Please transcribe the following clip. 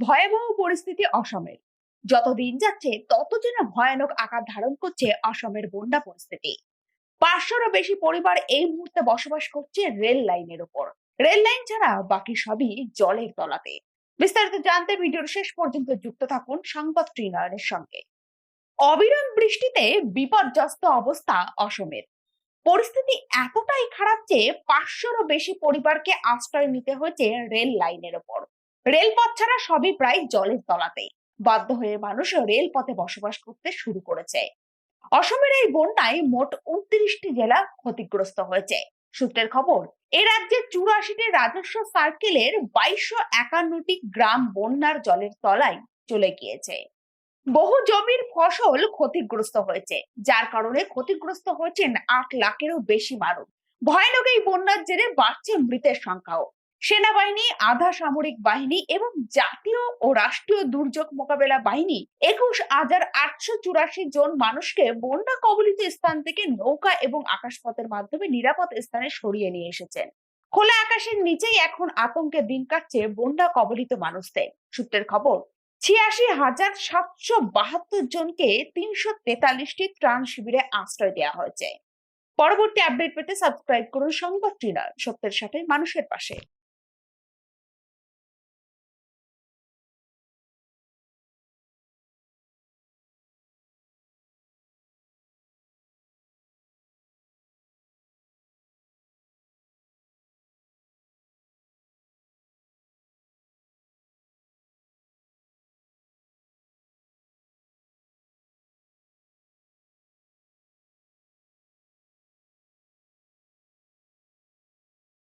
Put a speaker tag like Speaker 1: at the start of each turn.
Speaker 1: ভয়াবহ পরিস্থিতি অসমের। যত দিন যাচ্ছে তত যেন ভয়ানক আকার ধারণ করছে অসমের বন্যা পরিস্থিতি। 500-রও বেশি পরিবার এই মুহূর্তে বসবাস করছে রেল লাইনের উপর। রেল লাইন ছাড়া বাকি সবই জলের তলাতে। বিস্তারিত জানতে ভিডিওর শেষ পর্যন্ত যুক্ত থাকুন সংবাদ ত্রিনয়নের সঙ্গে। অবিরাম বৃষ্টিতে বিপর্যস্ত অবস্থা অসমের। পরিস্থিতি এতটাই খারাপ যে 500-রও বেশি পরিবারকে আশ্রয় নিতে হয়েছে রেল লাইনের ওপর। রেলপথ ছাড়া সবই প্রায় জলের তলাতে। বাধ্য হয়ে মানুষ রেলপথে বসবাস করতে শুরু করেছে। অসমের এই বন্যায় মোট 29টি জেলা ক্ষতিগ্রস্ত হয়েছে। সূত্রের খবর, এই রাজ্যে 84টি রাজস্ব সার্কেলের 2251টি গ্রাম বন্যার জলের তলায় চলে গিয়েছে। বহু জমির ফসল ক্ষতিগ্রস্ত হয়েছে, যার কারণে ক্ষতিগ্রস্ত হয়েছেন 8 লাখেরও বেশি মানুষ। ভয়ানক এই বন্যার জেরে বাড়ছে মৃতের সংখ্যাও। সেনাবাহিনী, আধা সামরিক বাহিনী এবং জাতীয় ও রাষ্ট্রীয় দুর্যোগ মোকাবেলা বাহিনী 21,884 জন মানুষকে বন্যা কবলিত স্থান থেকে নৌকা এবং আকাশপথের মাধ্যমে নিরাপদ স্থানে সরিয়ে নিয়ে এসেছেন। খোলা আকাশের নিচেই এখন আতঙ্কে দিন কাটছে বন্যা কবলিত মানুষদের। সূত্রের খবর, 86,772 জনকে 343টি ত্রাণ শিবিরে আশ্রয় দেওয়া হয়েছে। পরবর্তী আপডেট পেতে সাবস্ক্রাইব করুন সংবাদ ত্রিনয়ন, সত্যের সাথে মানুষের পাশে।